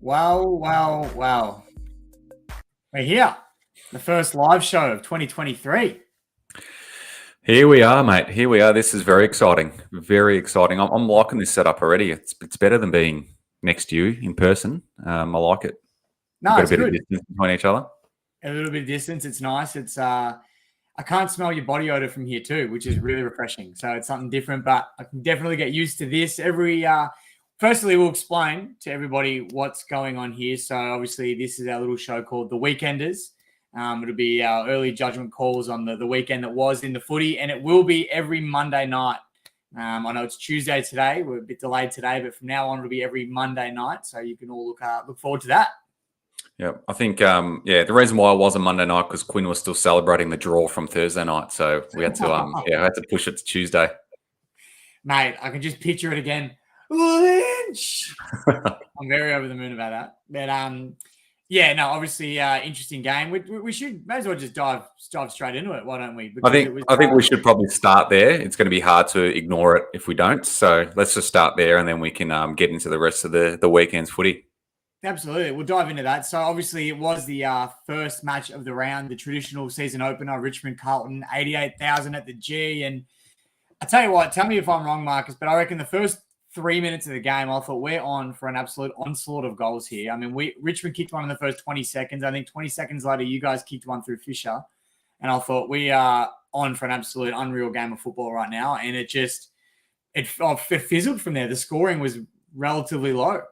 Well. We're here. The first live show of 2023. Here we are, mate. Here we are. This is very exciting. Very exciting. I'm liking this setup already. It's better than being next to you in person. I like it. No, We've got it's a bit good. of distance between each other. A little bit of distance. It's nice. I can't smell your body odor from here too, which is really refreshing. So it's something different, but I can definitely get used to this. Firstly, we'll explain to everybody what's going on here. So obviously this is our little show called The Weekenders. It'll be our early judgment calls on the weekend that was in the footy, and it will be every Monday night. I know it's Tuesday today. We're a bit delayed today, but from now on, it'll be every Monday night. So you can all look forward to that. Yeah, I think, the reason why it was a Monday night because Quinn was still celebrating the draw from Thursday night. So we had to, I had to push it to Tuesday. Mate, I can just picture it again. Lynch! I'm very over the moon about that. But, obviously, interesting game. We may as well just dive straight into it. Why don't we? I think we should probably start there. It's going to be hard to ignore it if we don't. So let's just start there, and then we can get into the rest of the weekend's footy. Absolutely. We'll dive into that. So obviously it was the first match of the round, the traditional season opener, Richmond-Carlton, 88,000 at the G. And I tell you what, tell me if I'm wrong, Marcus, but I reckon the first 3 minutes of the game, I thought we're on for an absolute onslaught of goals here. I mean, Richmond kicked one in the first 20 seconds. I think 20 seconds later, you guys kicked one through Fisher. And I thought we are on for an absolute unreal game of football right now. And it fizzled from there. The scoring was relatively low.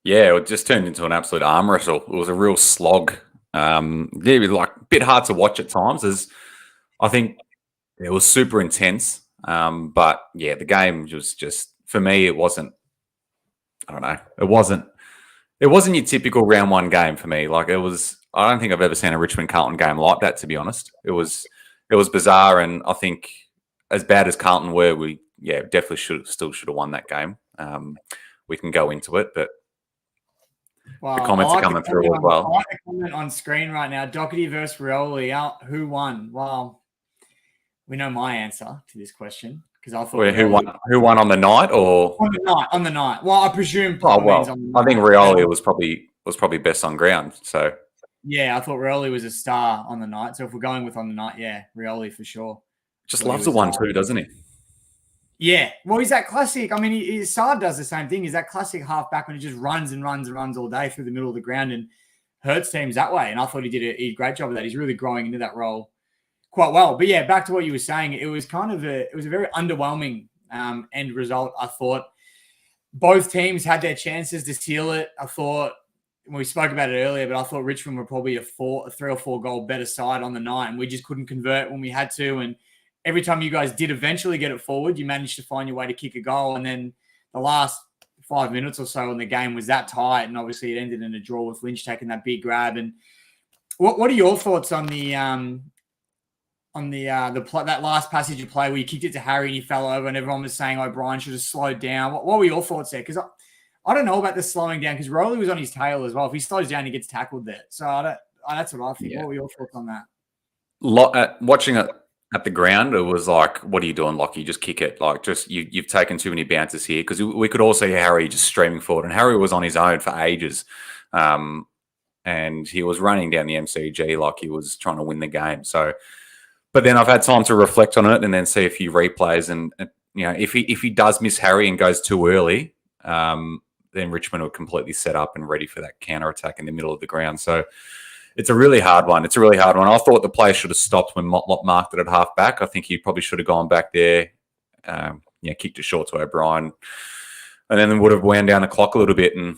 Yeah, it just turned into an absolute arm wrestle. It was a real slog. A bit hard to watch at times. As I think it was super intense. But yeah, the game was just, for me, it wasn't. I don't know. It wasn't your typical round one game for me. Like it was. I don't think I've ever seen a Richmond Carlton game like that. To be honest, it was bizarre, and I think as bad as Carlton were, we definitely should have won that game. We can go into it, but. Wow. The comments are coming through as well. I like the comment on screen right now. Doherty versus Rioli. Who won? Well, we know my answer to this question because I thought who won on the night or on the night. Well, I presume. I think Rioli was probably best on ground. So yeah, I thought Rioli was a star on the night. So if we're going with on the night, yeah, Rioli for sure. Just loves the 1-2, doesn't he? Yeah, well, he's that classic. I mean, Saad does the same thing. He's that classic halfback when he just runs and runs and runs all day through the middle of the ground and hurts teams that way. And I thought he did a great job of that. He's really growing into that role quite well. But yeah, back to what you were saying, it was a very underwhelming end result. I thought both teams had their chances to seal it. I thought we spoke about it earlier, but I thought Richmond were probably a 3 or 4 goal better side on the night, and we just couldn't convert when we had to. And every time you guys did eventually get it forward, you managed to find your way to kick a goal. And then the last 5 minutes or so in the game was that tight. And obviously it ended in a draw with Lynch taking that big grab. And what are your thoughts on that last passage of play where you kicked it to Harry and he fell over and everyone was saying O'Brien should have slowed down? What were your thoughts there? Because I don't know about the slowing down because Rowley was on his tail as well. If he slows down, he gets tackled there. So that's what I think. Yeah. What were your thoughts on that? Watching it at the ground, it was like, what are you doing, Lockie? Just kick it. Like, just you've taken too many bounces here, because we could all see Harry just streaming forward, and Harry was on his own for ages, and he was running down the MCG like he was trying to win the game. So, but then I've had time to reflect on it and then see a few replays, and if he does miss Harry and goes too early, then Richmond were completely set up and ready for that counter attack in the middle of the ground. So. It's a really hard one. I thought the play should have stopped when Motlop marked it at half back. I think he probably should have gone back there, kicked it short to O'Brien, and then would have wound down the clock a little bit. And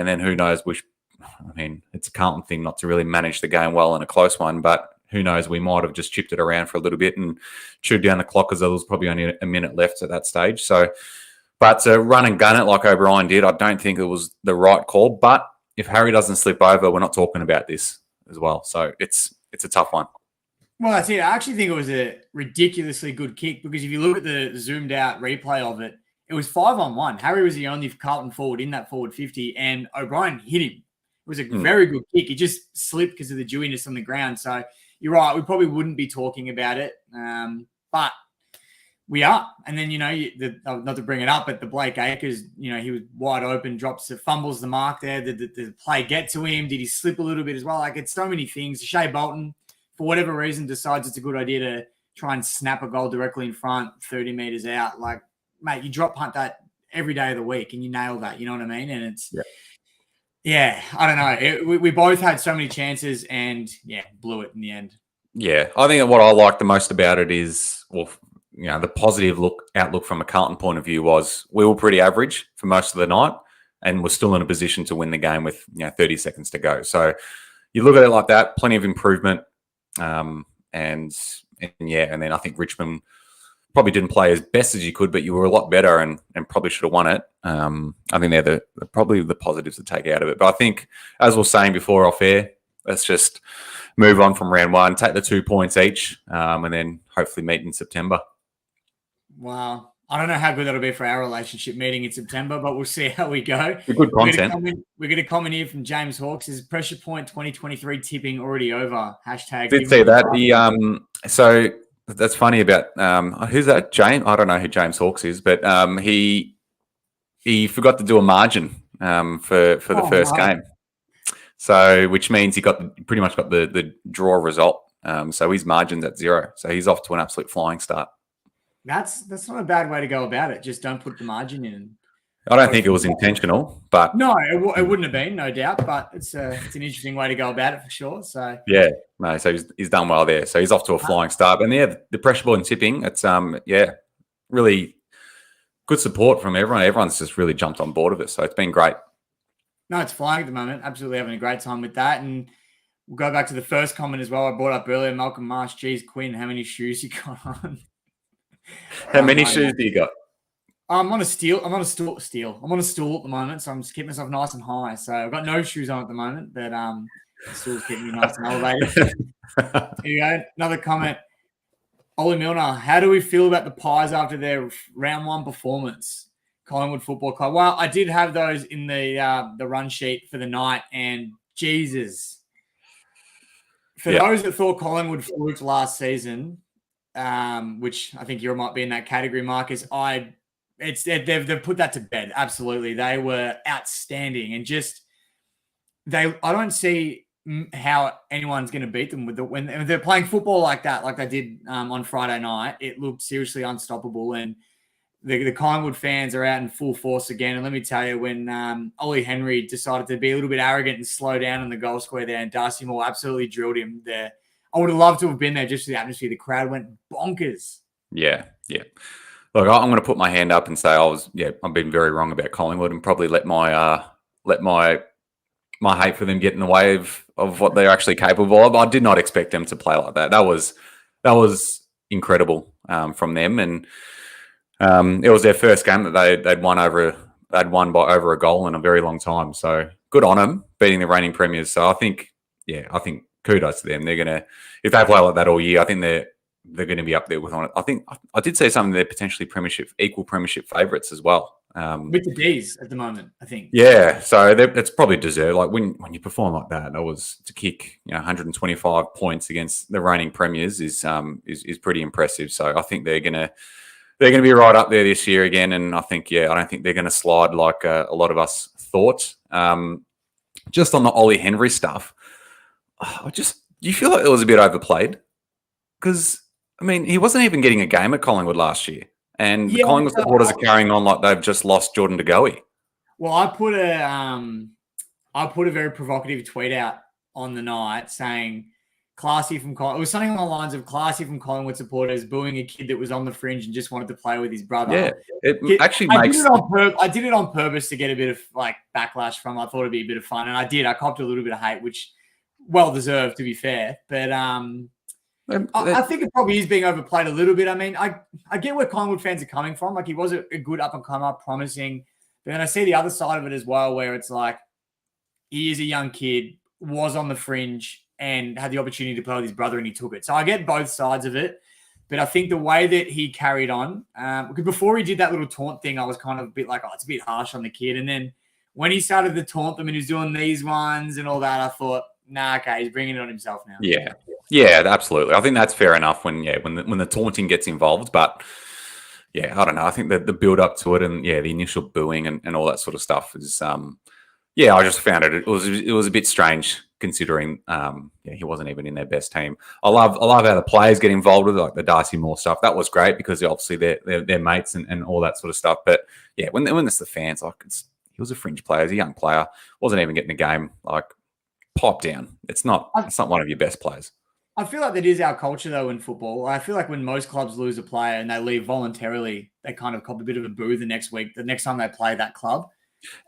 then who knows? It's a Carlton thing not to really manage the game well in a close one, but who knows? We might have just chipped it around for a little bit and chewed down the clock, because there was probably only a minute left at that stage. So, but to run and gun it like O'Brien did, I don't think it was the right call. But if Harry doesn't slip over, we're not talking about this as well. So it's a tough one. Well, that's it. I actually think it was a ridiculously good kick, because if you look at the zoomed out replay of it, it was 5-on-1. Harry was the only Carlton forward in that forward 50, and O'Brien hit him. It was a very good kick. It just slipped because of the dewiness on the ground. So you're right. We probably wouldn't be talking about it. But We are. And then, not to bring it up, but the Blake Acres, he was wide open, fumbles the mark there. The play get to him? Did he slip a little bit as well? Like, it's so many things. Shea Bolton, for whatever reason, decides it's a good idea to try and snap a goal directly in front, 30 meters out. Like, mate, you drop punt that every day of the week and you nail that. You know what I mean? And it's, yeah, I don't know. We both had so many chances and, blew it in the end. Yeah, I think what I like the most about it is, the positive outlook from a Carlton point of view was we were pretty average for most of the night and we're still in a position to win the game with 30 seconds to go. So you look at it like that, plenty of improvement. And then I think Richmond probably didn't play as best as you could, but you were a lot better and probably should have won it. I think they're probably the positives to take out of it. But I think, as we were saying before off air, let's just move on from round one, take the 2 points each, and then hopefully meet in September. Wow. I don't know how good that'll be for our relationship meeting in September, but we'll see how we go. Good content. We're going to comment here from James Hawkes. Is Pressure Point 2023 tipping already over? Hashtag. Did see that. So that's funny about who's that? James? I don't know who James Hawkes is, but he forgot to do a margin for the first game. So which means he pretty much got the draw result. So his margin's at 0. So he's off to an absolute flying start. That's not a bad way to go about it. Just don't put the margin in. I don't think it was intentional, but no, it wouldn't have been, no doubt. But it's an interesting way to go about it for sure. So so he's done well there. So he's off to a flying start. And the pressure ball and tipping, it's really good support from everyone. Everyone's just really jumped on board of it. So it's been great. No, it's flying at the moment. Absolutely having a great time with that. And we'll go back to the first comment as well. I brought up earlier, Malcolm Marsh. Geez, Quinn, how many shoes you got on? How many shoes do you got? I'm on a stool at the moment, so I'm just keeping myself nice and high. So I've got no shoes on at the moment, but the stool's keeping me nice and elevated. Here you go. Another comment. Ollie Milner, how do we feel about the Pies after their round 1 performance? Collingwood Football Club. Well, I did have those in the run sheet for the night, and Jesus. For those that thought Collingwood fluked last season, which I think you might be in that category, Marcus, they've put that to bed. Absolutely. They were outstanding and I don't see how anyone's going to beat them when they're playing football like that, like they did on Friday night. It looked seriously unstoppable, and the Collingwood fans are out in full force again. And let me tell you, when Ollie Henry decided to be a little bit arrogant and slow down in the goal square there, and Darcy Moore absolutely drilled him there. I would have loved to have been there just for the atmosphere. The crowd went bonkers. Yeah. Look, I'm going to put my hand up and say I've been very wrong about Collingwood and probably let my hate for them get in the way of what they're actually capable of. I did not expect them to play like that. That was incredible from them, and it was their first game that they'd won by over a goal in a very long time. So good on them beating the reigning premiers. So I think kudos to them. They're gonna, if they play like that all year, I think they're going to be up there with on it. I think I did say something. They're potentially equal premiership favourites as well. With the D's at the moment, I think. Yeah, so it's probably deserved. Like when you perform like that, to kick 125 points against the reigning premiers is pretty impressive. So I think they're gonna be right up there this year again. And I think I don't think they're going to slide like a lot of us thought. Just on the Ollie Henry stuff, do you feel like it was a bit overplayed? Because I mean, he wasn't even getting a game at Collingwood last year. And the Collingwood supporters are carrying on like they've just lost Jordan De Goey. Well, I put a very provocative tweet out on the night saying classy from Collingwood. It was something along the lines of classy from Collingwood supporters booing a kid that was on the fringe and just wanted to play with his brother. Yeah, it actually makes. I did it on purpose to get a bit of backlash from. I thought it'd be a bit of fun, and I did. I copped a little bit of hate, which well deserved to be fair, but I think it probably is being overplayed a little bit. I mean, I get where Collingwood fans are coming from. Like, he was a good up-and-comer, promising. But then I see the other side of it as well, where it's like he is a young kid, was on the fringe, and had the opportunity to play with his brother, and he took it. So I get both sides of it. But I think the way that he carried on, because before he did that little taunt thing, I was kind of a bit like, it's a bit harsh on the kid. And then when he started to taunt them and he's doing these ones and all that, I thought, nah, okay, he's bringing it on himself now. Yeah, absolutely. I think that's fair enough when the taunting gets involved. But I don't know. I think that the build up to it and the initial booing and all that sort of stuff is I just found it was a bit strange considering he wasn't even in their best team. I love how the players get involved with it, like the Darcy Moore stuff. That was great because obviously they're mates and all that sort of stuff. But when it's the fans, like he was a fringe player, he's a young player, wasn't even getting the game. Like, pipe down. It's not one of your best players. I feel like that is our culture, though, in football. I feel like when most clubs lose a player and they leave voluntarily, they kind of cop a bit of a boo the next time they play that club.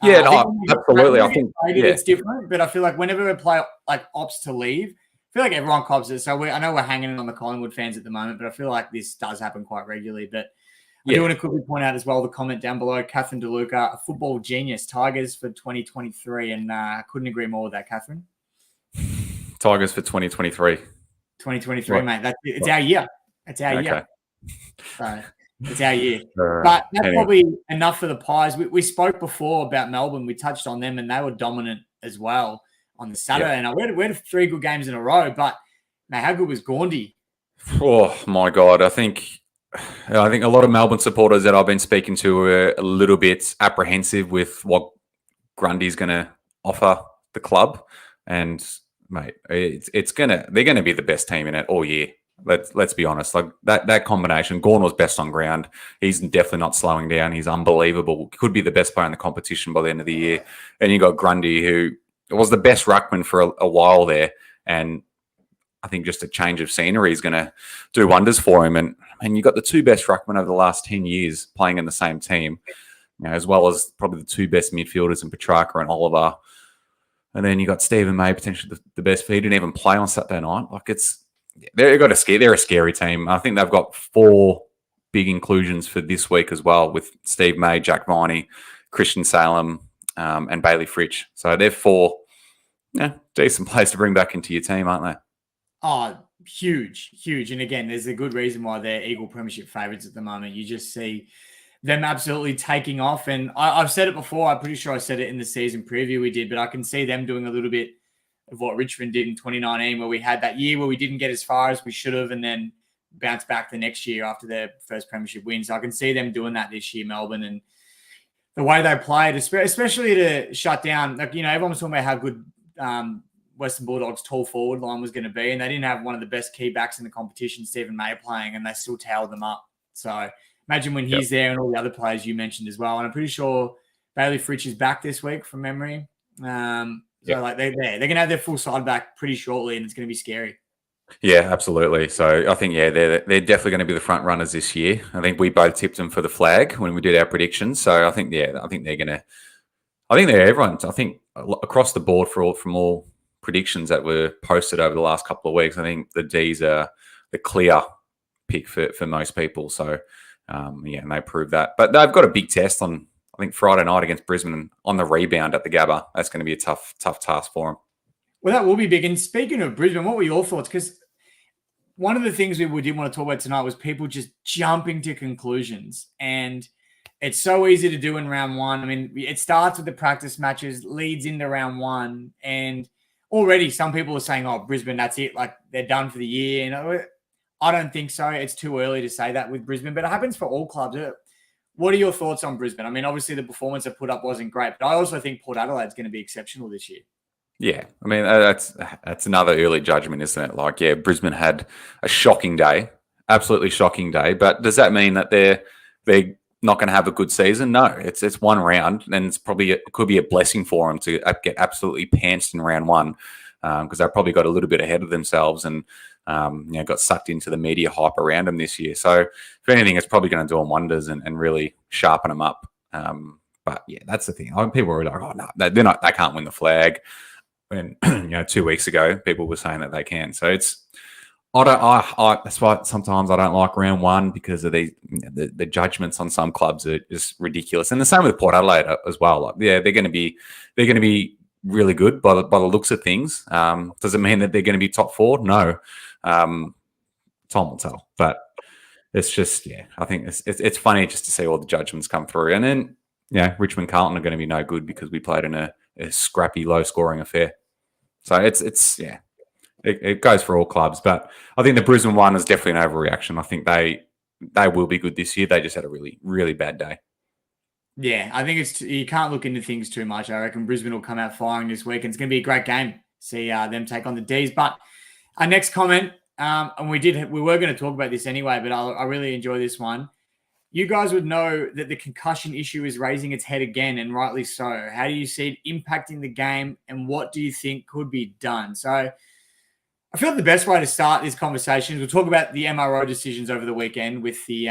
Yeah, absolutely. I think it's different, but I feel like whenever a player like opts to leave, I feel like everyone cops it. So I know we're hanging on the Collingwood fans at the moment, but I feel like this does happen quite regularly. But I do want to quickly point out as well the comment down below, Catherine De Luca, a football genius, Tigers for 2023, and I couldn't agree more with that, Catherine. Tigers for 2023. 2023, mate. It's our year. It's our year. So it's our year. But that's probably enough for the Pies. We spoke before about Melbourne. We touched on them, and they were dominant as well on the Saturday. And we had 3 good games in a row. But now, how good was Gaundy? Oh my God! I think a lot of Melbourne supporters that I've been speaking to are a little bit apprehensive with what Grundy's going to offer the club, and mate, they're gonna be the best team in it all year. Let's be honest. Like that combination, Gawn was best on ground. He's definitely not slowing down. He's unbelievable. Could be the best player in the competition by the end of the year. And you got Grundy, who was the best ruckman for a while there, and I think just a change of scenery is going to do wonders for him. And you got the 2 best ruckmen over the last 10 years playing in the same team, as well as probably the 2 best midfielders in Petrarca and Oliver. And then you got Stephen May, potentially the best. He didn't even play on Saturday night. Like they're a scary team. I think they've got 4 big inclusions for this week as well, with Steve May, Jack Viney, Christian Salem, and Bailey Fritsch. So they're 4 decent players to bring back into your team, aren't they? Oh, huge. And again, there's a good reason why they're Eagle Premiership favourites at the moment. You just see them absolutely taking off. And I've said it before. I'm pretty sure I said it in the season preview we did, but I can see them doing a little bit of what Richmond did in 2019, where we had that year where we didn't get as far as we should have and then bounce back the next year after their first premiership win. So I can see them doing that this year, Melbourne, and the way they played, especially to shut down. Like, everyone was talking about how good Western Bulldogs' tall forward line was going to be, and they didn't have one of the best key backs in the competition, Stephen May, playing, and they still towed them up. So imagine when he's there and all the other players you mentioned as well. And I'm pretty sure Bailey Fritsch is back this week from memory. So like they're going to have their full side back pretty shortly, and it's going to be scary. Yeah, absolutely. So I think they're definitely going to be the front runners this year. I think we both tipped them for the flag when we did our predictions. So I think they're everyone. I think across the board from all predictions that were posted over the last couple of weeks, I think the D's are the clear pick for most people. So and they proved that. But they've got a big test on, I think, Friday night against Brisbane on the rebound at the Gabba. That's going to be a tough task for them. Well, that will be big. And speaking of Brisbane, what were your thoughts? Because one of the things we did want to talk about tonight was people just jumping to conclusions. And it's so easy to do in round 1. I mean, it starts with the practice matches, leads into round 1. And already some people are saying, oh, Brisbane, that's it. Like, they're done for the year. I don't think so. It's too early to say that with Brisbane, but it happens for all clubs. What are your thoughts on Brisbane? I mean, obviously the performance they put up wasn't great, but I also think Port Adelaide's going to be exceptional this year. Yeah, I mean, that's another early judgment, isn't it? Like, Brisbane had a shocking day, absolutely shocking day, but does that mean that they're not going to have a good season? No, it's one round, and it could be a blessing for them to get absolutely pantsed in round 1 because they probably got a little bit ahead of themselves and got sucked into the media hype around them this year. So if anything, it's probably going to do them wonders and really sharpen them up. But yeah, that's the thing. People were like, oh no, they can't win the flag. And 2 weeks ago, people were saying that they can. So that's why sometimes I don't like round 1 because of the judgments on some clubs are just ridiculous. And the same with Port Adelaide as well. Like, they're going to be really good by the looks of things. Does it mean that they're going to be top 4? No. Time will tell. But it's just, I think it's funny just to see all the judgments come through. And then, Richmond Carlton are going to be no good because we played in a scrappy, low-scoring affair. So it goes for all clubs. But I think the Brisbane one is definitely an overreaction. I think they they will be good this year. They just had a really, really bad day. Yeah, I think you can't look into things too much. I reckon Brisbane will come out firing this week, and it's going to be a great game. See them take on the D's. But our next comment, and we were going to talk about this anyway, but I really enjoy this one. You guys would know that the concussion issue is raising its head again, and rightly so. How do you see it impacting the game, and what do you think could be done? So I feel the best way to start this conversation is we'll talk about the MRO decisions over the weekend with the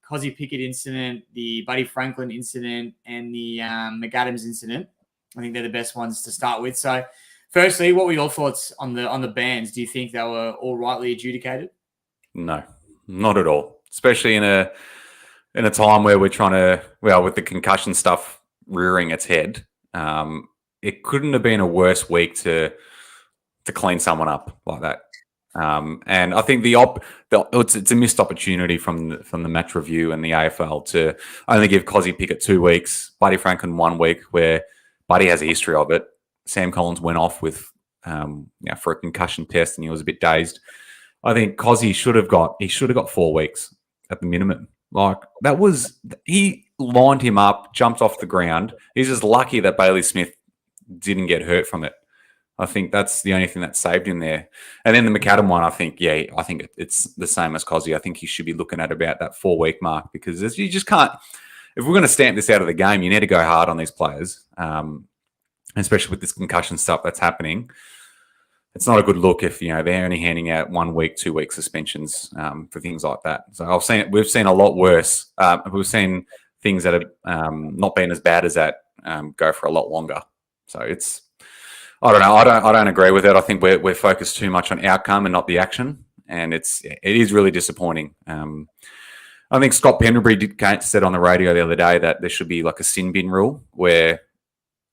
Cozzy Pickett incident, the Buddy Franklin incident, and the McAdams incident. I think they're the best ones to start with. So firstly, what were your thoughts on the bans? Do you think they were all rightly adjudicated? No, not at all. Especially in a time where we're trying to, with the concussion stuff rearing its head, it couldn't have been a worse week to clean someone up like that. And I think it's a missed opportunity from the match review and the AFL to only give Cozzy Pickett 2 weeks, Buddy Franklin 1 week, where Buddy has a history of it. Sam Collins went off with for a concussion test and he was a bit dazed. I think Cozzy should have got 4 weeks at the minimum. Like he lined him up, jumped off the ground. He's just lucky that Bailey Smith didn't get hurt from it. I think that's the only thing that saved him there. And then the McAdam one, I think it's the same as Cozzy. I think he should be looking at about that 4-week mark because you just can't. If we're going to stamp this out of the game, you need to go hard on these players, especially with this concussion stuff that's happening. It's not a good look if they're only handing out 1 week, 2 week suspensions for things like that. So we've seen a lot worse. We've seen things that have not been as bad as that go for a lot longer. So I don't know. I don't agree with it. I think we're focused too much on outcome and not the action, and it is really disappointing. I think Scott Pendlebury said on the radio the other day that there should be like a sin bin rule where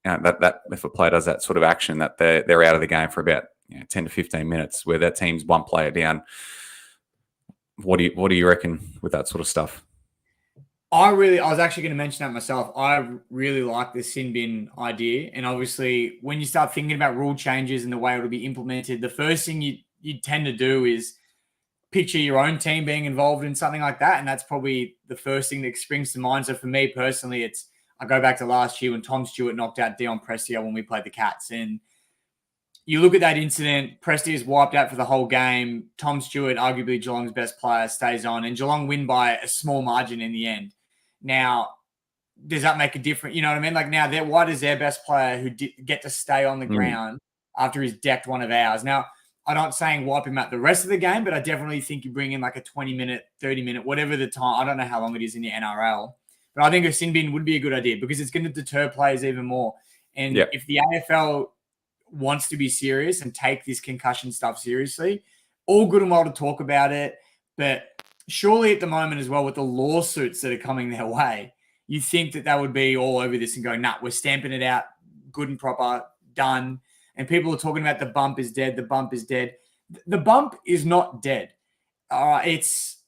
that if a player does that sort of action, that they're out of the game for about 10 to 15 minutes, where that team's one player down. What do you reckon with that sort of stuff? I was actually going to mention that myself. I really like the sin bin idea. And obviously, when you start thinking about rule changes and the way it'll be implemented, the first thing you tend to do is picture your own team being involved in something like that. And that's probably the first thing that springs to mind. So for me personally, I go back to last year when Tom Stewart knocked out Dion Prestia when we played the Cats. And you look at that incident, Prestia is wiped out for the whole game. Tom Stewart, arguably Geelong's best player, stays on. And Geelong win by a small margin in the end. Now, does that make a difference? You know what I mean? Like now, why does their best player who get to stay on the ground after he's decked one of ours? Now, I'm not saying wipe him out the rest of the game, but I definitely think you bring in like a 20-minute, 30-minute, whatever the time. I don't know how long it is in the NRL, but I think a sin bin would be a good idea because it's going to deter players even more. And if the AFL wants to be serious and take this concussion stuff seriously, all good and well to talk about it, but surely at the moment as well with the lawsuits that are coming their way, you think that would be all over this and go, nah, we're stamping it out good and proper, done. And people are talking about the bump is dead. The bump is dead. The bump is not dead. It's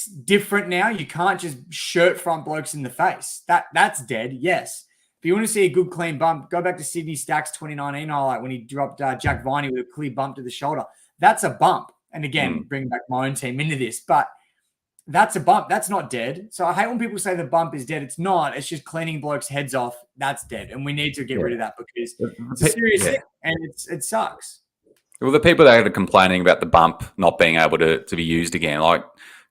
different now. You can't just shirt front blokes in the face. That's dead, yes. If you want to see a good clean bump, go back to Sydney Stack's 2019 highlight when he dropped Jack Viney with a clear bump to the shoulder. That's a bump. And again, bring back my own team into this, but that's a bump. That's not dead. So I hate when people say the bump is dead. It's not. It's just cleaning blokes' heads off. That's dead. And we need to get rid of that because it's a serious thing and it sucks. Well, the people that are complaining about the bump not being able to be used again, like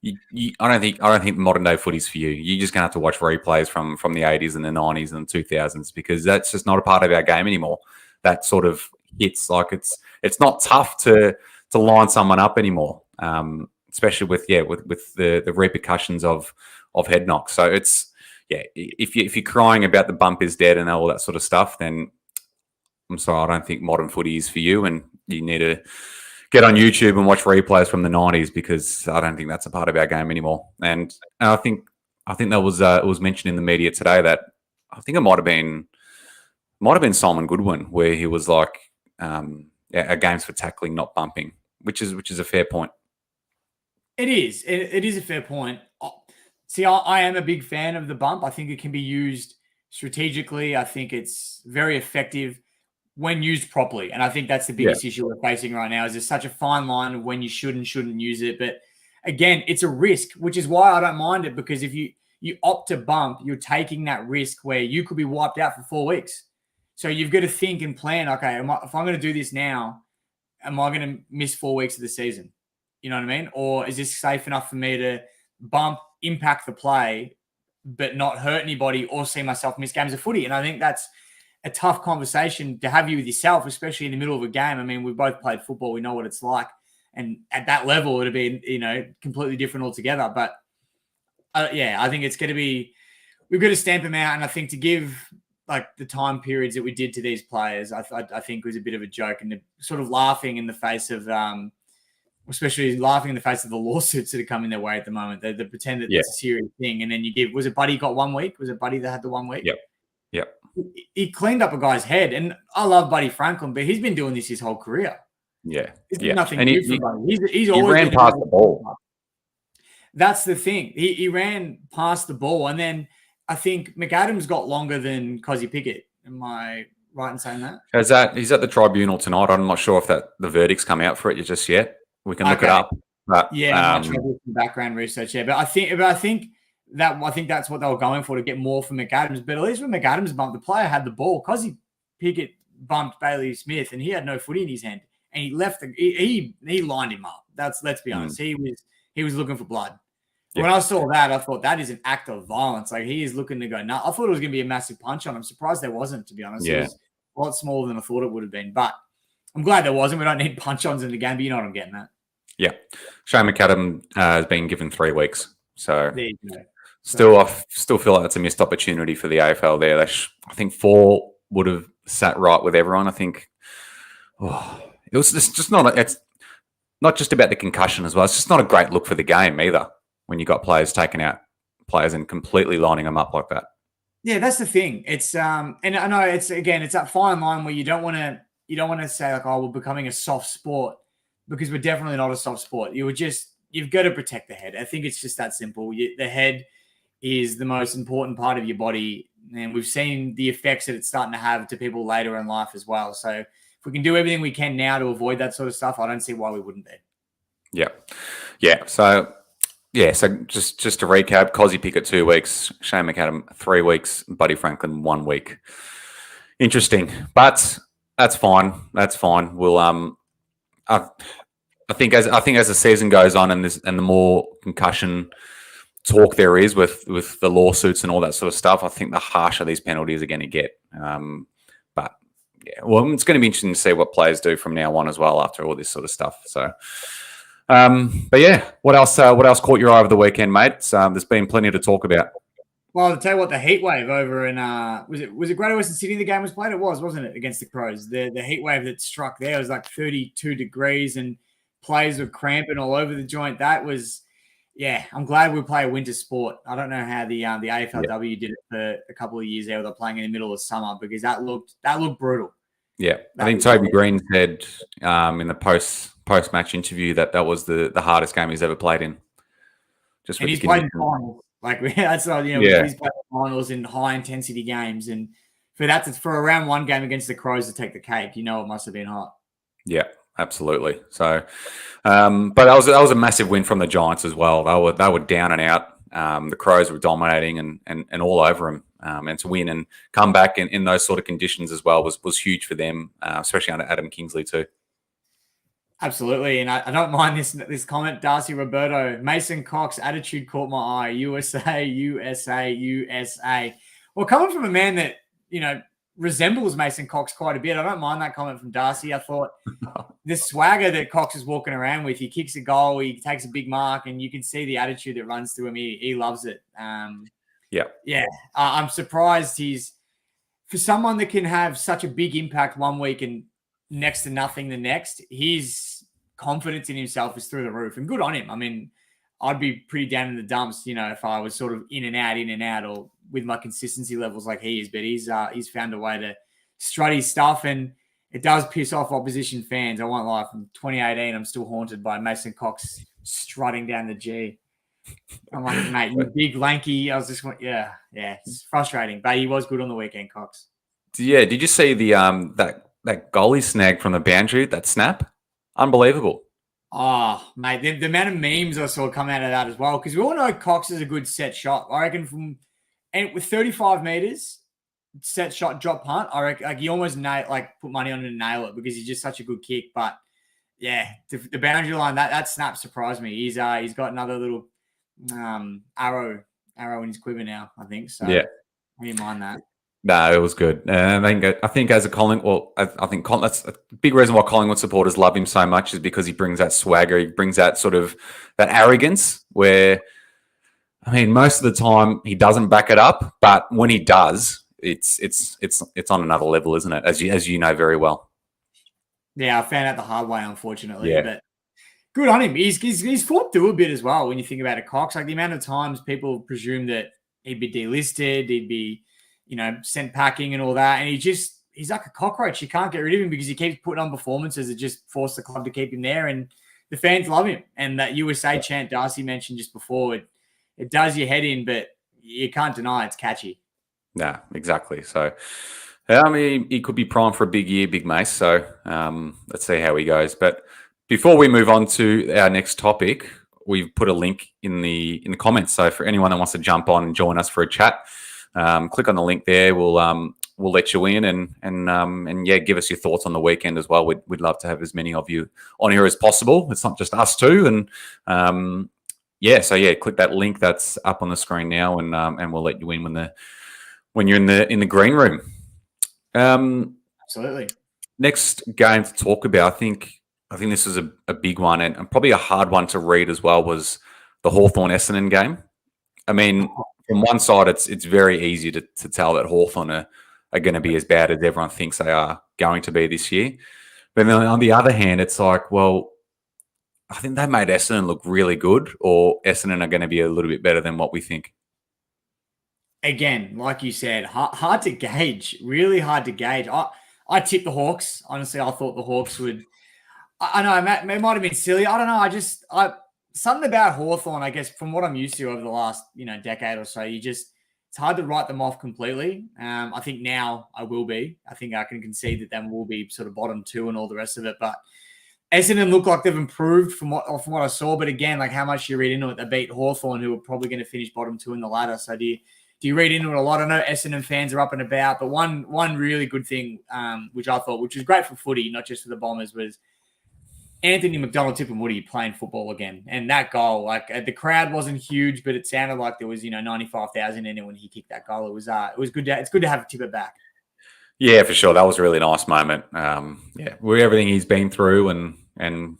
I don't think modern day footy's for you. You're just gonna have to watch replays from the 80s and the 90s and the 2000s because that's just not a part of our game anymore. That sort of hits like it's not tough to line someone up anymore. Especially with the repercussions of head knocks. So if you're crying about the bump is dead and all that sort of stuff, then I'm sorry, I don't think modern footy is for you, and you need to get on YouTube and watch replays from the 90s because I don't think that's a part of our game anymore. And I think that was it was mentioned in the media today that I think it might have been Simon Goodwin where he was like a game's for tackling, not bumping, which is a fair point. It is. It is a fair point. See, I am a big fan of the bump. I think it can be used strategically. I think it's very effective when used properly. And I think that's the biggest issue we're facing right now is there's such a fine line of when you should and shouldn't use it. But again, it's a risk, which is why I don't mind it, because if you opt to bump, you're taking that risk where you could be wiped out for 4 weeks. So you've got to think and plan, okay, if I'm going to do this now, am I going to miss 4 weeks of the season? You know what I mean? Or is this safe enough for me to bump, impact the play, but not hurt anybody or see myself miss games of footy? And I think that's a tough conversation to have you with yourself, especially in the middle of a game. I mean, we both played football. We know what it's like. And at that level, it'll be, completely different altogether. But I think it's going to be, we've got to stamp them out. And I think to give like the time periods that we did to these players, I think was a bit of a joke, and sort of laughing in the face of, especially laughing in the face of the lawsuits that are coming their way at the moment. They pretend that it's a serious thing. And then was it Buddy got 1 week? Was it Buddy that had the 1 week? Yep. He cleaned up a guy's head. And I love Buddy Franklin, but he's been doing this his whole career. Yeah. It's nothing new for Buddy. He's he always ran past the ball. That's the thing. He ran past the ball. And then I think McAdams got longer than Cozzy Pickett. Am I right in saying that? He's at the tribunal tonight. I'm not sure if the verdict's come out for it just yet. We can look it up. But I'm trying to do some background research. Yeah, but I think that's what they were going for, to get more from McAdams. But at least when McAdams bumped, the player had the ball. Cozzy Pickett bumped Bailey Smith, and he had no footy in his hand, and he left. He lined him up. Let's be honest. He was looking for blood. Yeah. When I saw that, I thought that is an act of violence. Like, he is looking to go nuts. I thought it was going to be a massive punch on him. I'm surprised there wasn't, to be honest. Yeah. It was a lot smaller than I thought it would have been. But I'm glad there wasn't. We don't need punch-ons in the game, but you know what I'm getting at. Yeah. Shane McAdam has been given 3 weeks. So there you go. I still feel like it's a missed opportunity for the AFL there. I think 4 would have sat right with everyone. I think it was just not. It's not just about the concussion as well. It's just not a great look for the game either, when you got players taking out players and completely lining them up like that. Yeah, that's the thing. It's and I know it's that fine line where you don't want to say like, oh, we're becoming a soft sport, because we're definitely not a soft sport. You've got to protect the head. I think it's just that simple. The head is the most important part of your body, and we've seen the effects that it's starting to have to people later in life as well. So if we can do everything we can now to avoid that sort of stuff, I don't see why we wouldn't be. Yeah. So just to recap: Cozzy Pickett 2 weeks, Shane McAdam 3 weeks, Buddy Franklin 1 week. Interesting, but that's fine. We'll I think as the season goes on, and the more concussion talk there is with the lawsuits and all that sort of stuff, I think the harsher these penalties are going to get. But yeah, well, it's going to be interesting to see what players do from now on as well after all this sort of stuff. So. But yeah, what else caught your eye over the weekend, mate? There's been plenty to talk about. Well, I'll tell you what, the heat wave over in was it Greater Western Sydney the game was played? It was, wasn't it, against the Crows? The heat wave that struck there was like 32 degrees, and players were cramping all over the joint. That was, yeah. I'm glad we play a winter sport. I don't know how the AFLW did it for a couple of years there. They're playing in the middle of summer, because that looked brutal. Yeah, I think Toby Green said in the post-match interview that was the hardest game he's ever played in. And he's played in finals. Like, that's all, he's played in finals in high-intensity games. And for a round 1 game against the Crows to take the cake, it must have been hot. Yeah, absolutely. So, but that was a massive win from the Giants as well. They were down and out. The Crows were dominating and all over them. And to win and come back in those sort of conditions as well was huge for them, especially under Adam Kingsley too. Absolutely. And I don't mind this comment. Darcy Roberto, Mason Cox attitude caught my eye. USA, USA, USA. Well, coming from a man that, resembles Mason Cox quite a bit, I don't mind that comment from Darcy. I thought the swagger that Cox is walking around with, he kicks a goal, he takes a big mark, and you can see the attitude that runs through him. He loves it. Yeah. I'm surprised for someone that can have such a big impact 1 week and next to nothing the next, his confidence in himself is through the roof, and good on him. I mean, I'd be pretty down in the dumps, if I was sort of in and out, or with my consistency levels like he is, but he's found a way to strut his stuff, and it does piss off opposition fans. I won't lie. From 2018, I'm still haunted by Mason Cox strutting down the G. I'm like, mate, you big lanky. I was just, it's frustrating, but he was good on the weekend, Cox. Yeah, did you see the that goalie snag from the boundary, that snap? Unbelievable. Oh, mate, the amount of memes I saw come out of that as well, because we all know Cox is a good set shot. I reckon and with 35 meters, set shot, drop punt, I reckon like you almost put money on it and nail it because he's just such a good kick. But yeah, the boundary line, that snap surprised me. He's got another little arrow in his quiver now, I think. So Yeah. I didn't mind that. No, it was good. I think as a I think that's a big reason why Collingwood supporters love him so much is because he brings that swagger. He brings that sort of that arrogance where, I mean, most of the time he doesn't back it up, but when he does, it's on another level, isn't it? As you know very well. Yeah, I found out the hard way, unfortunately. Yeah. But good on him. He's fought through a bit as well when you think about it, Cox. Like the amount of times people presume that he'd be delisted, he'd be, sent packing and all that. And he's like a cockroach. You can't get rid of him because he keeps putting on performances that just force the club to keep him there. And the fans love him. And that USA chant Darcy mentioned just before, it does your head in, but you can't deny it's catchy. Yeah, exactly. So, I mean, he could be primed for a big year, Big Mace. So let's see how he goes. But before we move on to our next topic, we've put a link in the comments. So for anyone that wants to jump on and join us for a chat, click on the link there. We'll let you in and yeah, give us your thoughts on the weekend as well. We'd love to have as many of you on here as possible. It's not just us two. And so click that link that's up on the screen now, and we'll let you in when you're in the green room. Absolutely. Next game to talk about, I think this is a big one and probably a hard one to read as well, was the Hawthorn-Essendon game. I mean, from one side, it's very easy to tell that Hawthorn are going to be as bad as everyone thinks they are going to be this year. But then on the other hand, it's like, well, I think they made Essendon look really good, or Essendon are going to be a little bit better than what we think. Again, like you said, hard to gauge. Really hard to gauge. I tipped the Hawks. Honestly, I thought the Hawks would. I know it might have been silly. I don't know. Something about Hawthorn, I guess, from what I'm used to over the last decade or so, it's hard to write them off completely. I think now I will be. I think I can concede that them will be sort of bottom two and all the rest of it. But Essendon look like they've improved from what I saw. But again, like how much you read into it, they beat Hawthorn, who are probably going to finish bottom two in the ladder. So do you read into it a lot? I know Essendon fans are up and about, but one really good thing, which I thought, which was great for footy, not just for the Bombers, was Anthony McDonald-Tipungwuti playing football again. And that goal, like the crowd wasn't huge, but it sounded like there was 95,000 in it when he kicked that goal. It was good. It's good to have Tipper back. Yeah, for sure. That was a really nice moment. With everything he's been through and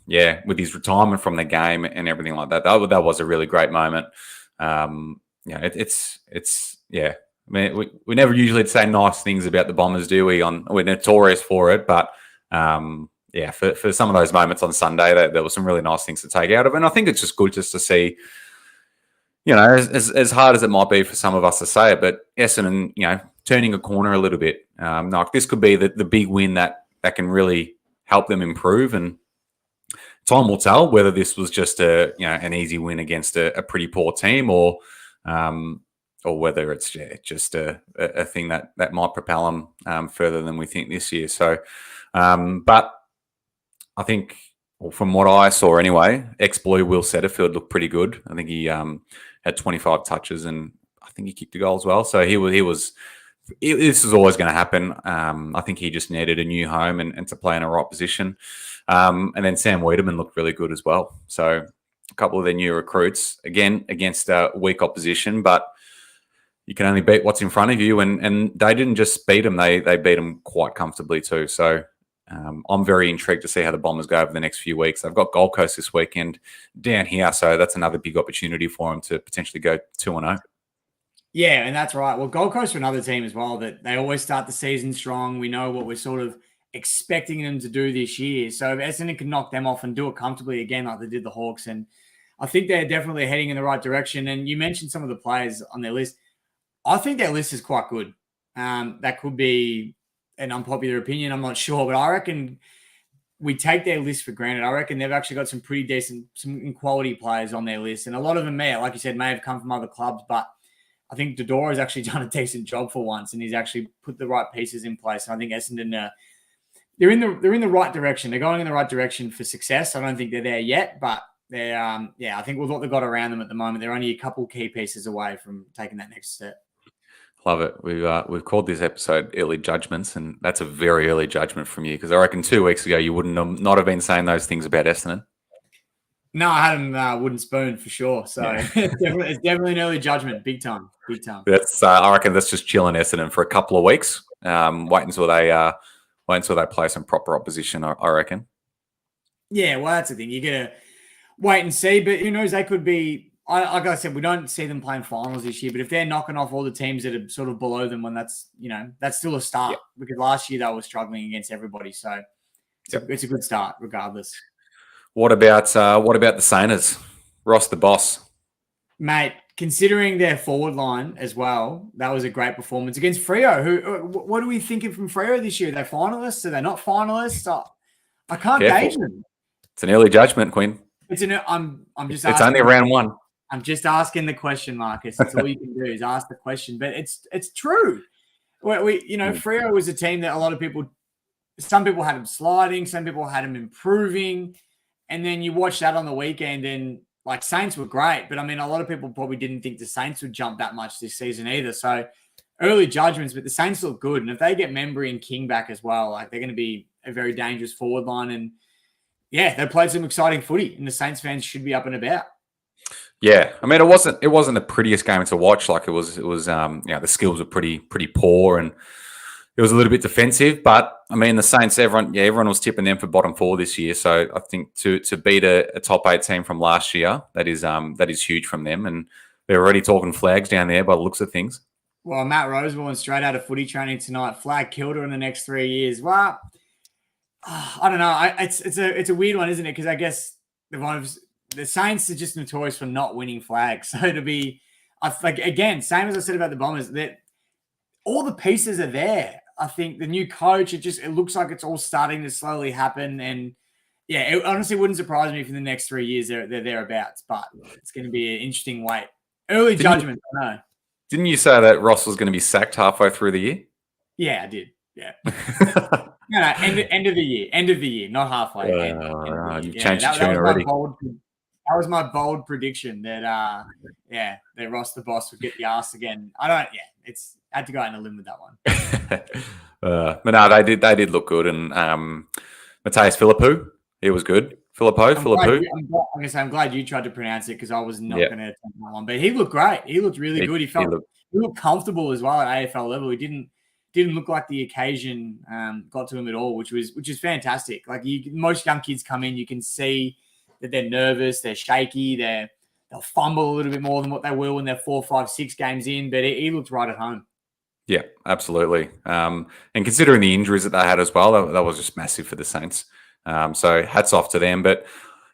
with his retirement from the game and everything like that, that was a really great moment. I mean, we never usually say nice things about the Bombers, do we? We're notorious for it, but for some of those moments on Sunday, there were some really nice things to take out of it. And I think it's just good just to see, as hard as it might be for some of us to say it, but Essendon, turning a corner a little bit. Like this could be the big win that can really help them improve. And time will tell whether this was just an easy win against a pretty poor team, or whether it's just a thing that might propel them further than we think this year. So, but I think, from what I saw anyway, ex-Blue Will Setterfield looked pretty good. I think he had 25 touches and I think he kicked a goal as well. So this is always going to happen. I think he just needed a new home and to play in a right position. And then Sam Wiedemann looked really good as well. So a couple of their new recruits, again, against weak opposition, but you can only beat what's in front of you. And they didn't just beat them, they beat them quite comfortably too. So I'm very intrigued to see how the Bombers go over the next few weeks. They've got Gold Coast this weekend down here, so that's another big opportunity for them to potentially go 2-0. Yeah, and that's right. Well, Gold Coast are another team as well that they always start the season strong. We know what we're sort of expecting them to do this year. So if Essendon can knock them off and do it comfortably again like they did the Hawks, and I think they're definitely heading in the right direction. And you mentioned some of the players on their list. I think their list is quite good. That could be an unpopular opinion, I'm not sure, but I reckon we take their list for granted. I reckon they've actually got some pretty decent, some quality players on their list. And a lot of them like you said, may have come from other clubs, but I think Dodora has actually done a decent job for once, and he's actually put the right pieces in place. And I think Essendon they're in the right direction. They're going in the right direction for success. I don't think they're there yet, but they're I think with what they've got around them at the moment, they're only a couple key pieces away from taking that next step. Love it. We've called this episode "Early Judgments," and that's a very early judgment from you because I reckon 2 weeks ago you wouldn't not have been saying those things about Essendon. No, I had them wooden spoon for sure. So Yeah. it's definitely an early judgment, big time. That's I reckon that's just chilling Essendon for a couple of weeks. Wait until they play some proper opposition. I reckon. Yeah, well, that's the thing. You gotta wait and see, but who knows? They could be. Like I said, we don't see them playing finals this year. But if they're knocking off all the teams that are sort of below them, when that's still a start. Because last year they were struggling against everybody, so it's a good start regardless. What about the Sainers? Ross the boss. Mate, considering their forward line as well, that was a great performance against Freo. What are we thinking from Freo this year? Are they finalists? Are they not finalists? I can't gauge them. It's an early judgment, Quinn. I'm just. It's only round one. I'm just asking the question, Marcus. That's all you can do is ask the question. But it's true. Freo was a team that a lot of people. Some people had them sliding. Some people had them improving. And then you watch that on the weekend and like Saints were great. But I mean, a lot of people probably didn't think the Saints would jump that much this season either. So early judgments, but the Saints look good. And if they get Membry and King back as well, like they're going to be a very dangerous forward line. And yeah, they played some exciting footy and the Saints fans should be up and about. Yeah. I mean, it wasn't the prettiest game to watch. Like it was the skills were pretty poor and it was a little bit defensive, but I mean the Saints, everyone was tipping them for bottom 4 this year. So I think to beat a top 8 team from last year, that is huge from them, and they're already talking flags down there by the looks of things. Well, Matt Roseborn straight out of footy training tonight, flag Kilda in the next 3 years. Well, I don't know. It's a weird one, isn't it? Because I guess the Saints are just notorious for not winning flags. So to be, again, same as I said about the Bombers, that all the pieces are there. I think the new coach, it looks like it's all starting to slowly happen. And yeah, it honestly wouldn't surprise me if in the next 3 years they're thereabouts, but it's going to be an interesting wait. Early judgment, I know. Didn't you say that Ross was going to be sacked halfway through the year? Yeah, I did. Yeah. No, end of the year, not halfway. You've changed your tune already. That was my bold prediction that that Ross the boss would get the arse again. I had to go out on a limb with that one. But no, they did look good, and Mateus Philippou, he was good. Philippou. I'm glad you tried to pronounce it because I was not going to attempt that one. But he looked great. He looked really good. He looked comfortable as well at AFL level. He didn't look like the occasion got to him at all, which is fantastic. Like most young kids come in, you can see that they're nervous, they're shaky, they'll fumble a little bit more than what they will when they're 4, 5, 6 games in. But he looked right at home. Yeah, absolutely. And considering the injuries that they had as well, that was just massive for the Saints. So hats off to them. But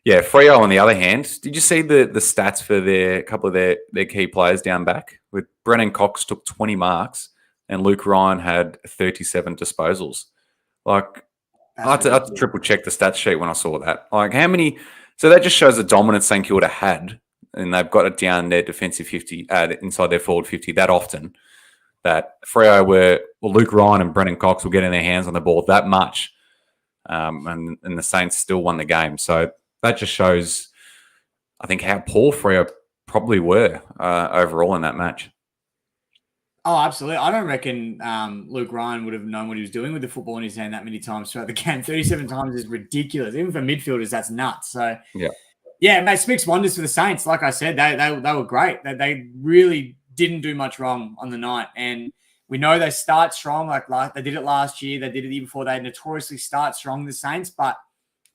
yeah, Freo on the other hand, did you see the stats for a couple of their key players down back? With Brennan Cox took 20 marks and Luke Ryan had 37 disposals. Like I had to triple check the stats sheet when I saw that. Like how many? So that just shows the dominance St Kilda had, and they've got it down their defensive 50 inside their forward 50 that often. That Freo Luke Ryan and Brennan Cox were getting their hands on the ball that much, and the Saints still won the game. So that just shows, I think, how poor Freo probably were overall in that match. Oh, absolutely. I don't reckon Luke Ryan would have known what he was doing with the football in his hand that many times throughout the game. 37 times is ridiculous. Even for midfielders, that's nuts. So yeah, mate, speaks wonders for the Saints. Like I said, they were great. They really didn't do much wrong on the night. And we know they start strong, like they did it last year. They did it the year before. They notoriously start strong, the Saints. But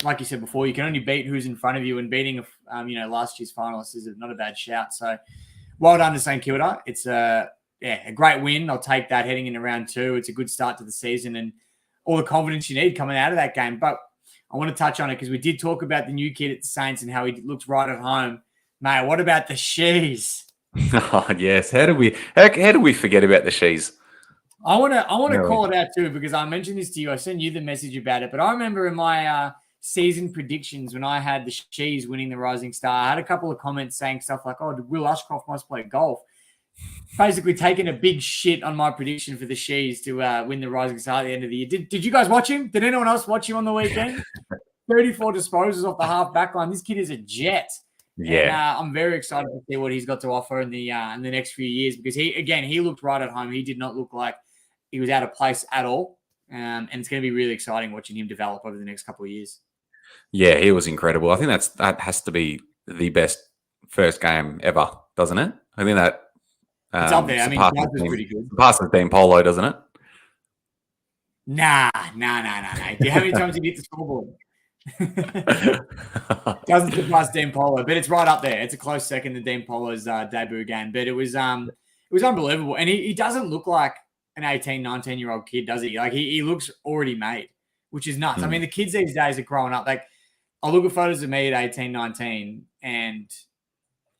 like you said before, you can only beat who's in front of you, and beating last year's finalists is not a bad shout. So well done to St Kilda. It's a great win. I'll take that heading into round 2. It's a good start to the season and all the confidence you need coming out of that game. But I want to touch on it because we did talk about the new kid at the Saints and how he looks right at home. Mate, what about the Shees? Oh, yes. How do we forget about the Shees? I want to call it out too because I mentioned this to you. I sent you the message about it, but I remember in my season predictions when I had the Shees winning the Rising Star, I had a couple of comments saying stuff like, "Oh, Will Ashcroft must play golf." basically taken a big shit on my prediction for the Shees to win the Rising Star at the end of the year. Did you guys watch him? Did anyone else watch him on the weekend? 34 disposals off the half back line. This kid is a jet. And Yeah. I'm very excited to see what he's got to offer in the next few years, because he looked right at home. He did not look like he was out of place at all. And it's going to be really exciting watching him develop over the next couple of years. Yeah, he was incredible. I think that has to be the best first game ever, doesn't it? I think that It's up there. I mean, Jazz was pretty good. Surpasses Dean Polo, doesn't it? Nah. Do you how many times did he hit the scoreboard? Doesn't surpass Dean Polo, but it's right up there. It's a close second to Dean Polo's debut game. But it was unbelievable. And he doesn't look like an 18, 19-year-old kid, does he? Like he looks already made, which is nuts. I mean, the kids these days are growing up. Like I look at photos of me at 18, 19, and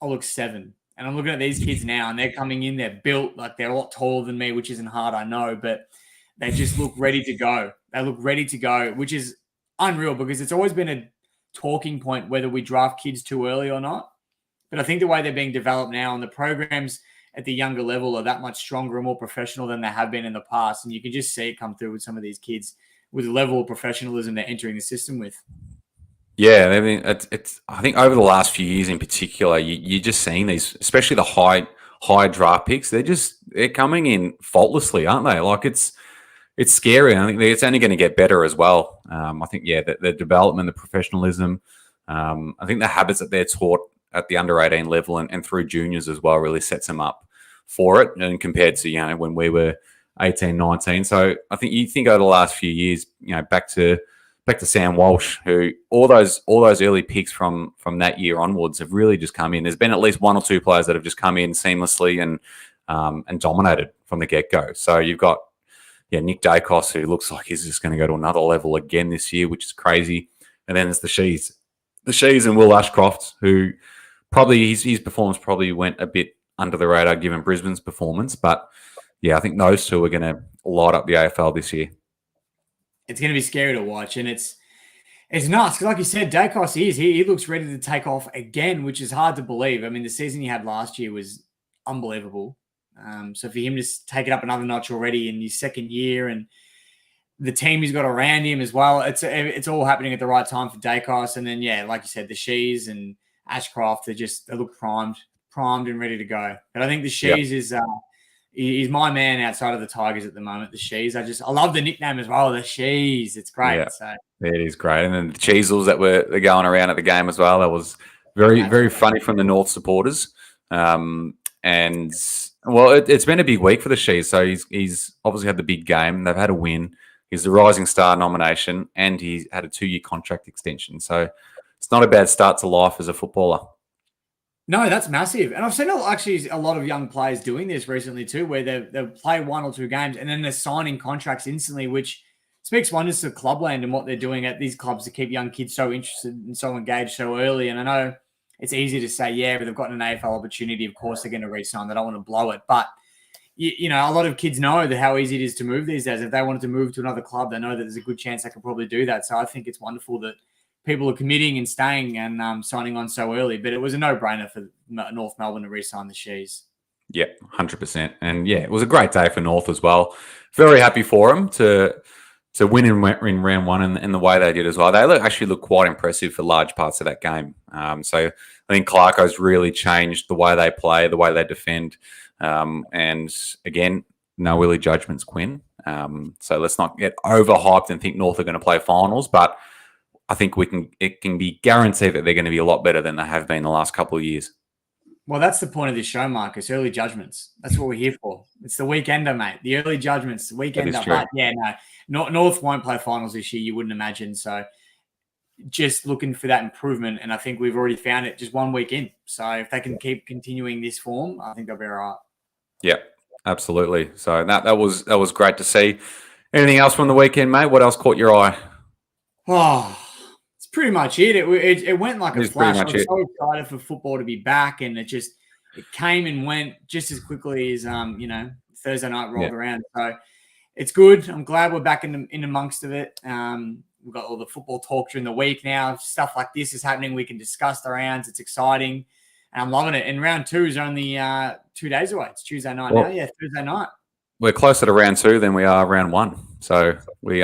I look 7. And I'm looking at these kids now, and they're coming in, they're built, like they're a lot taller than me, which isn't hard, I know, but they just look ready to go. They look ready to go, which is unreal, because it's always been a talking point whether we draft kids too early or not. But I think the way they're being developed now, and the programs at the younger level are that much stronger and more professional than they have been in the past. And you can just see it come through with some of these kids with the level of professionalism they're entering the system with. Yeah, I mean, it's. I think over the last few years, in particular, you're just seeing these, especially the high draft picks. They're coming in faultlessly, aren't they? Like it's scary. I think it's only going to get better as well. I think the development, the professionalism. I think the habits that they're taught at the under 18 level and through juniors as well really sets them up for it. And compared to when we were 18, 19. So I think you think over the last few years, back to Sam Walsh, who all those early picks from that year onwards have really just come in. There's been at least one or two players that have just come in seamlessly and dominated from the get-go. So you've got Nick Dacos, who looks like he's just going to go to another level again this year, which is crazy. And then there's the Shees and Will Ashcroft, who probably his performance probably went a bit under the radar given Brisbane's performance. But I think those two are going to light up the AFL this year. It's going to be scary to watch, and it's nuts. Because like you said, Dacos he looks ready to take off again, which is hard to believe. I mean, the season he had last year was unbelievable. So for him to take it up another notch already in his second year, and the team he's got around him as well, it's all happening at the right time for Dacos. And then like you said, the Shees and Ashcroft, they look primed and ready to go. But I think the Shees is he's my man outside of the Tigers at the moment. The Shees, I love the nickname as well. The Shees, it's great. Yeah, so it is great. And then the Cheezels that were going around at the game as well. That was very, very funny from the North supporters. And well, it's been a big week for the Shees. So he's obviously had the big game. They've had a win. He's the Rising Star nomination, and he's had a 2-year contract extension. So it's not a bad start to life as a footballer. No, that's massive. And I've seen actually a lot of young players doing this recently too, where they'll play 1 or 2 games and then they're signing contracts instantly, which speaks wonders to Clubland and what they're doing at these clubs to keep young kids so interested and so engaged so early. And I know it's easy to say, but they've got an AFL opportunity. Of course, they're going to re-sign. They don't want to blow it. But, a lot of kids know that how easy it is to move these days. If they wanted to move to another club, they know that there's a good chance they could probably do that. So I think it's wonderful that people are committing and staying and signing on so early. But it was a no-brainer for North Melbourne to re-sign the Shees. Yeah, 100%. And it was a great day for North as well. Very happy for them to win in round one and the way they did as well. They actually looked quite impressive for large parts of that game. So I think Clarko's really changed the way they play, the way they defend. And again, no Willie Judgements, Quinn. So let's not get overhyped and think North are going to play finals, but I think it can be guaranteed that they're going to be a lot better than they have been the last couple of years. Well, that's the point of this show, Marcus. Early judgments. That's what we're here for. It's the weekender, mate. The early judgments, the weekender. But North won't play finals this year, you wouldn't imagine. So just looking for that improvement. And I think we've already found it just 1 week in. So if they can keep continuing this form, I think they'll be all right. Yeah, absolutely. So that was great to see. Anything else from the weekend, mate? What else caught your eye? Oh, it's pretty much it. It went like a flash. I was so excited for football to be back, and it came and went just as quickly as Thursday night rolled around. So it's good. I'm glad we're back in amongst of it. We've got all the football talk during the week now. Stuff like this is happening. We can discuss the rounds. It's exciting. And I'm loving it. And round 2 is only 2 days away. It's Tuesday night now. Yeah, Thursday night. We're closer to round 2 than we are round 1. So we're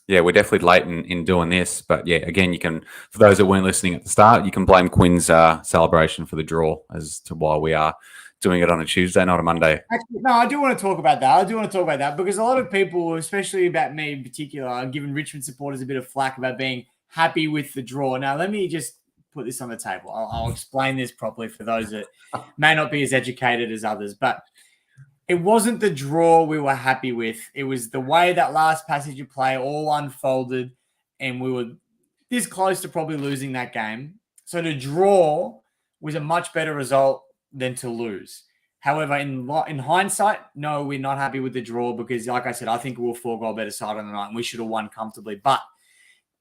definitely late in doing this. But yeah, again, you can, for those that weren't listening at the start, you can blame Quinn's celebration for the draw as to why we are doing it on a Tuesday, not a Monday. Actually, no, I do want to talk about that. Because a lot of people, especially about me in particular, are giving Richmond supporters a bit of flack about being happy with the draw. Now, let me just put this on the table. I'll explain this properly for those that may not be as educated as others. But it wasn't the draw we were happy with. It was the way that last passage of play all unfolded, and we were this close to probably losing that game. So the draw was a much better result than to lose. However, in hindsight, no, we're not happy with the draw because, like I said, I think we were 4-goal better side on the night and we should have won comfortably. But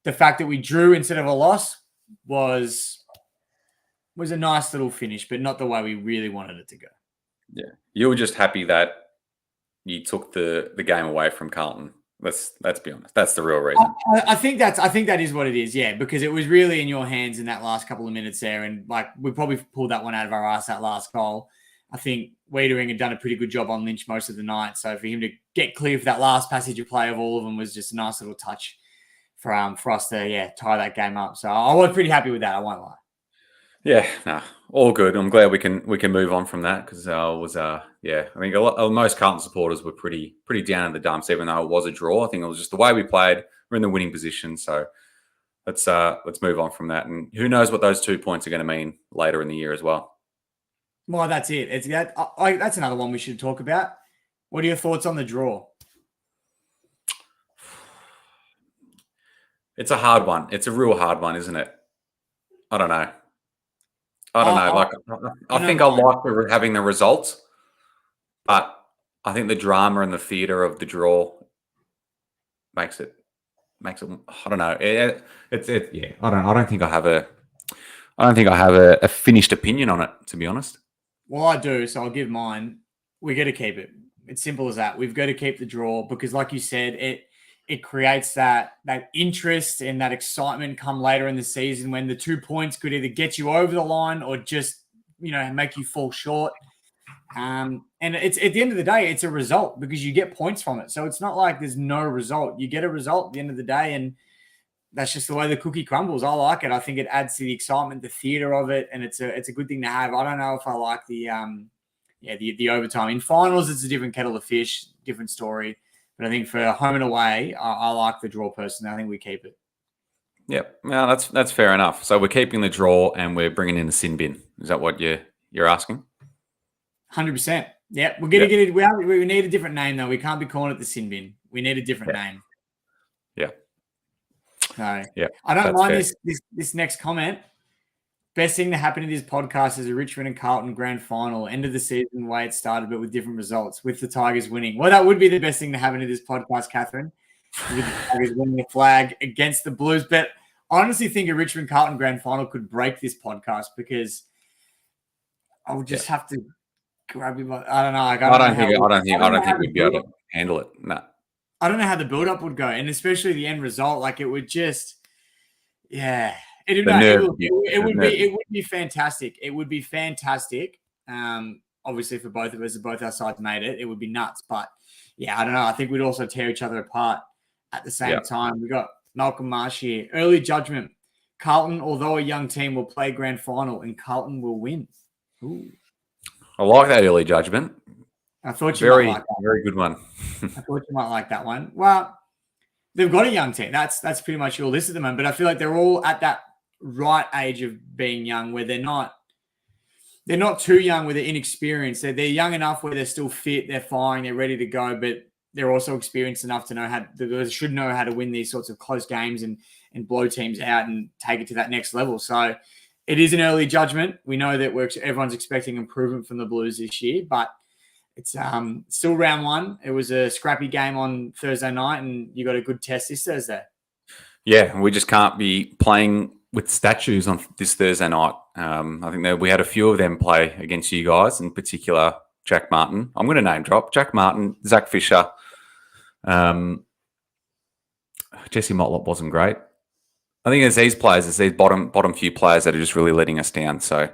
the fact that we drew instead of a loss was a nice little finish, but not the way we really wanted it to go. Yeah, you were just happy that you took the game away from Carlton. Let's be honest. That's the real reason. I think that is what it is. Yeah, because it was really in your hands in that last couple of minutes there, and like we probably pulled that one out of our ass, that last goal. I think Wiedering had done a pretty good job on Lynch most of the night, so for him to get clear for that last passage of play of all of them was just a nice little touch for us to tie that game up. So I was pretty happy with that. I won't lie. Yeah, no, all good. I'm glad we can move on from that because I think most Carlton supporters were pretty down in the dumps, even though it was a draw. I think it was just the way we played. We're in the winning position, so let's move on from that. And who knows what those 2 points are going to mean later in the year as well. Well, that's it. That's another one we should talk about. What are your thoughts on the draw? It's a hard one. It's a real hard one, isn't it? I don't know. Like, I think I like having the results, but I think the drama and the theatre of the draw makes it. I don't know. Yeah. I don't think I have a finished opinion on it, to be honest. Well, I do, so I'll give mine. We got to keep it. It's simple as that. We've got to keep the draw because, like you said, it creates that interest and that excitement come later in the season when the 2 points could either get you over the line or just, make you fall short. And it's at the end of the day, it's a result because you get points from it. So it's not like there's no result. You get a result at the end of the day, and that's just the way the cookie crumbles. I like it. I think it adds to the excitement, the theater of it, and it's a good thing to have. I don't know if I like the overtime. In finals, it's a different kettle of fish, different story. But I think for home and away, I like the draw personally. I think we keep it. Yep. No, that's fair enough. So we're keeping the draw and we're bringing in the sin bin. Is that what you're asking? 100%. Yeah, we're going to get it. We need a different name though. We can't be calling it the sin bin. We need a different name. Yeah. So I don't mind this next comment. Best thing to happen in this podcast is a Richmond and Carlton grand final, end of the season, the way it started, but with different results, with the Tigers winning. Well, that would be the best thing to happen in this podcast, Catherine, with the Tigers winning the flag against the Blues. But I honestly think a Richmond Carlton grand final could break this podcast because I would just have to grab him. I don't know. I don't think we'd be able to handle it. No. I don't know how the build-up would go, and especially the end result. Like it would just, It would be fantastic. It would be fantastic. Obviously, for both of us, if both our sides made it, it would be nuts. But I don't know. I think we'd also tear each other apart at the same time. We got Malcolm Marsh here. Early judgment. Carlton, although a young team, will play grand final, and Carlton will win. Ooh. I like that early judgment. I thought you might like that. Very good one. I thought you might like that one. Well, they've got a young team. That's pretty much all this at the moment. But I feel like they're all at that right age of being young where they're not too young where they're inexperienced. They're young enough where they're still fit, they're fine, they're ready to go, but they're also experienced enough to know they should know how to win these sorts of close games and blow teams out and take it to that next level. So it is an early judgment. We know that everyone's expecting improvement from the Blues this year, but it's still round one. It was a scrappy game on Thursday night, and you got a good test this Thursday. Yeah, we just can't be playing with statues on this Thursday night. I think that we had a few of them play against you guys, in particular Jack Martin. I'm going to name drop Jack Martin, Zach Fisher. Jesse Motlop wasn't great. I think it's these players, it's these bottom few players that are just really letting us down. So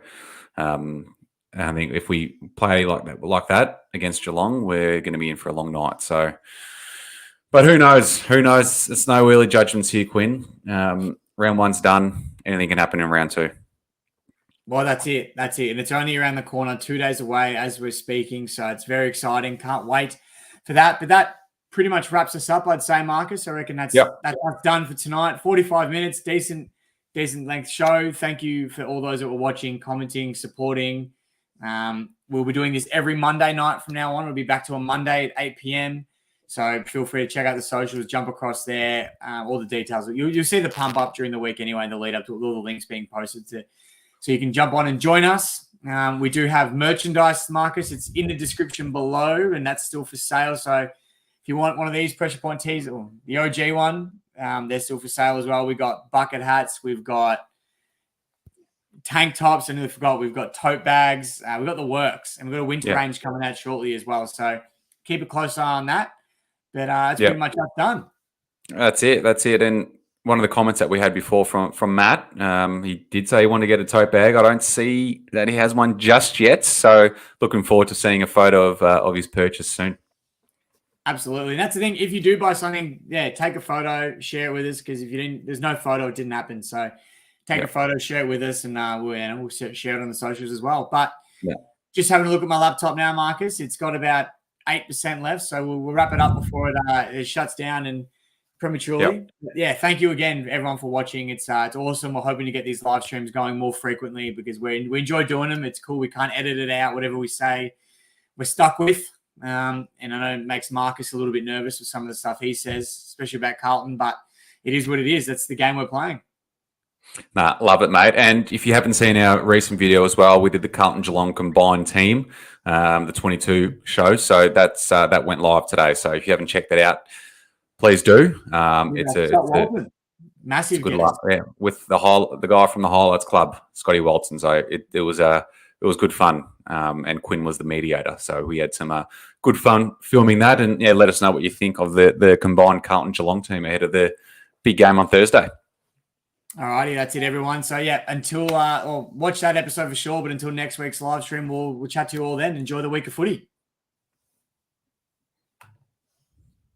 And I think if we play like that against Geelong, we're going to be in for a long night. So, but who knows? Who knows? It's no early judgments here, Quinn. Round one's done. Anything can happen in round two. Well, that's it. That's it. And it's only around the corner, 2 days away as we're speaking. So it's very exciting. Can't wait for that. But that pretty much wraps us up, I'd say, Marcus. I reckon that's done for tonight. 45 minutes, decent length show. Thank you for all those that were watching, commenting, supporting. We'll be doing this every Monday night from now on. We'll be back to a Monday at 8 p.m. So feel free to check out the socials, jump across there, all the details. You'll see the pump up during the week anyway, in the lead up to all the links being posted so you can jump on and join us. We do have merchandise, Marcus. It's in the description below, and that's still for sale. So if you want one of these Pressure Point tees, or the OG one, they're still for sale as well. We've got bucket hats. We've got tank tops, and we've got tote bags. We've got the works, and we've got a winter range coming out shortly as well. So keep a close eye on that. But it's pretty much done. That's it. And one of the comments that we had before from Matt, he did say he wanted to get a tote bag. I don't see that he has one just yet. So looking forward to seeing a photo of his purchase soon. Absolutely. And that's the thing. If you do buy something, take a photo, share it with us, because if you didn't, there's no photo, it didn't happen. So take a photo, share it with us, and we'll share it on the socials as well. But just having a look at my laptop now, Marcus, it's got about 8% left. So we'll wrap it up before it shuts down and prematurely. Thank you again, everyone, for watching. It's awesome. We're hoping to get these live streams going more frequently because we enjoy doing them. It's cool. We can't edit it out. Whatever we say, we're stuck with. And I know it makes Marcus a little bit nervous with some of the stuff he says, especially about Carlton, but it is what it is. That's the game we're playing. Nah, love it, mate. And if you haven't seen our recent video as well, we did the Carlton Geelong combined team, the 22 show. So that went live today. So if you haven't checked that out, please do. It's a massive good luck. Yeah, with the guy from the Highlights Club, Scotty Walton. So it was good fun. And Quinn was the mediator. So we had some good fun filming that. And let us know what you think of the combined Carlton Geelong team ahead of the big game on Thursday. All righty, that's it, everyone. So until watch that episode for sure. But until next week's live stream, we'll chat to you all then. Enjoy the week of footy.